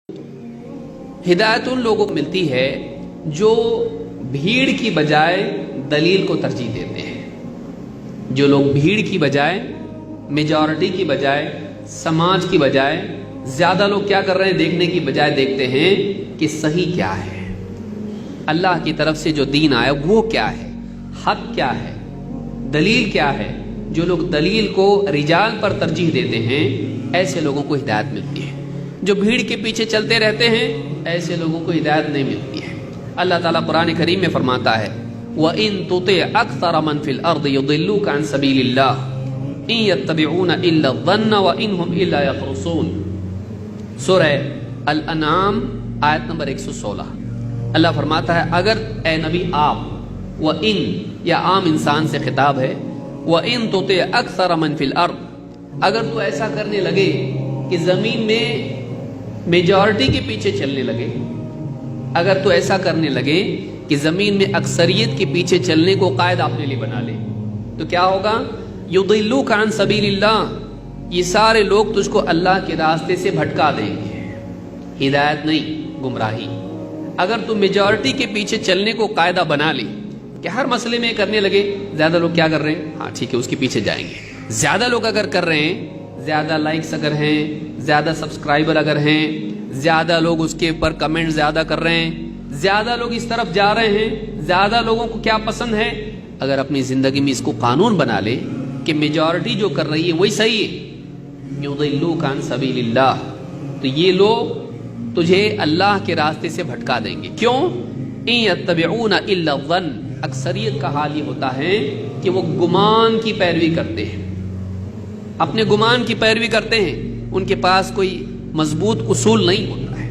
हिदायत उन लोगों को मिलती है जो भीड़ की बजाय दलील को तरजीह देते हैं। जो लोग भीड़ की बजाय, मेजॉरिटी की बजाय, समाज की बजाय, ज्यादा लोग क्या कर रहे हैं देखने की बजाय देखते हैं कि सही क्या है, अल्लाह की तरफ से जो दीन आया वो क्या है, हक क्या है, दलील क्या है। जो लोग दलील को रिजाल पर तरजीह देते हैं ऐसे लोगों को हिदायत मिलती है। जो भीड़ के पीछे चलते रहते हैं ऐसे लोगों को हिदायत नहीं मिलती है। अल्लाह ताला कुरान करीम में फरमाता है वइन तुति अक्सर मन फिल अर्द युदिल्लुका अन सबीलिल्लाह इन यत्तबिऊना इल्ला ज़न्न व इन हुम इल्ला यखरुसून। सूरह अल अनाम आयत नंबर 116। अल्लाह फरमाता है अगर ए नबी आप, व इन या आम इंसान से खिताब है, व इन तुति अक्सर मन फिल अर्द, अगर तू ऐसा करने लगे कि जमीन में मेजॉरिटी के पीछे चलने लगे, अगर तो ऐसा करने लगे कि जमीन में अक्सरियत के पीछे चलने को कायदा अपने लिए बना ले, तो क्या होगा? युदिल्लुका अन सबीलिल्लाह, ये सारे लोग तुझको अल्लाह के रास्ते से भटका देंगे। हिदायत नहीं, गुमराही। अगर तू मेजॉरिटी के पीछे चलने को कायदा बना ले कि हर मसले में करने लगे, ज्यादा लोग क्या कर रहे हैं, हाँ ठीक है उसके पीछे जाएंगे। ज्यादा लोग अगर कर रहे हैं, ज्यादा लाइक्स अगर हैं, ज्यादा सब्सक्राइबर अगर हैं, ज्यादा लोग उसके ऊपर कमेंट ज्यादा कर रहे हैं, ज्यादा लोग इस तरफ जा रहे हैं, ज्यादा लोगों को क्या पसंद है, अगर अपनी जिंदगी में इसको कानून बना ले कि मेजॉरिटी जो कर रही है वही सही है, युदिल्लुका अन सबीलिल्लाह, तो ये लोग तुझे अल्लाह के रास्ते से भटका देंगे। क्यों? इन यत्तबिऊना इल्ला ज़न्न, अक्सरियत का हाल ये होता है कि वो गुमान की पैरवी करते हैं, अपने गुमान की पैरवी करते हैं। उनके पास कोई मजबूत उसूल नहीं होता है,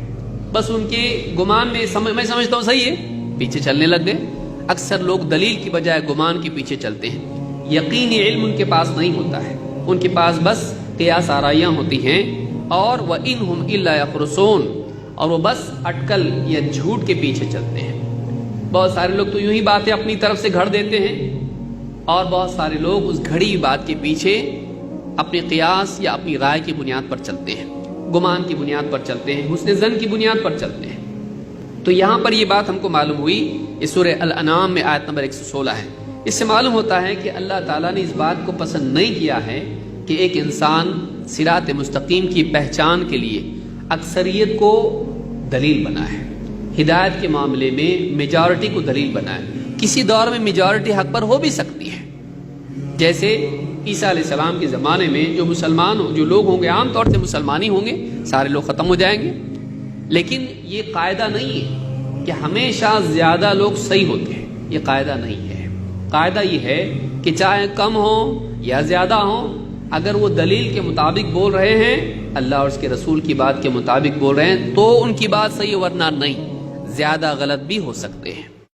बस उनके गुमान में मैं समझता हूँ सही है, पीछे चलने लग गए। अक्सर लोग दलील की बजाय गुमान के पीछे चलते हैं। यकीनी इल्म उनके पास नहीं होता है, उनके पास बस क़ियास आराइयाँ होती हैं और व इन हुम इल्ला यखरुसून, और वो बस अटकल या झूठ के पीछे चलते हैं। बहुत सारे लोग तो यूं ही बातें अपनी तरफ से घड़ देते हैं और बहुत सारे लोग उस घड़ी हुई बात के पीछे अपने क़ियास या अपनी राय की बुनियाद पर चलते हैं, गुमान की बुनियाद पर चलते हैं, हुस्न ज़न की बुनियाद पर चलते हैं। तो यहाँ पर ये बात हमको मालूम हुई इस सूरह अल अनाम में आयत नंबर 116 है। इससे मालूम होता है कि अल्लाह ताला ने इस बात को पसंद नहीं किया है कि एक इंसान सिरात मुस्तकीम की पहचान के लिए अक्सरियत को दलील बनाए, हिदायत के मामले में मेजॉरिटी को दलील बनाए। किसी दौर में मेजॉरिटी हक पर हो भी सकती है, जैसे ईसा अलैहिस्सलाम के ज़माने में जो मुसलमान जो लोग होंगे आमतौर से मुसलमान ही होंगे, सारे लोग ख़त्म हो जाएंगे। लेकिन ये कायदा नहीं है कि हमेशा ज़्यादा लोग सही होते हैं, ये कायदा नहीं है। कायदा ये है कि चाहे कम हो या ज़्यादा हो, अगर वो दलील के मुताबिक बोल रहे हैं, अल्लाह और उसके रसूल की बात के मुताबिक बोल रहे हैं, तो उनकी बात सही है, वरना नहीं। ज़्यादा गलत भी हो सकते हैं।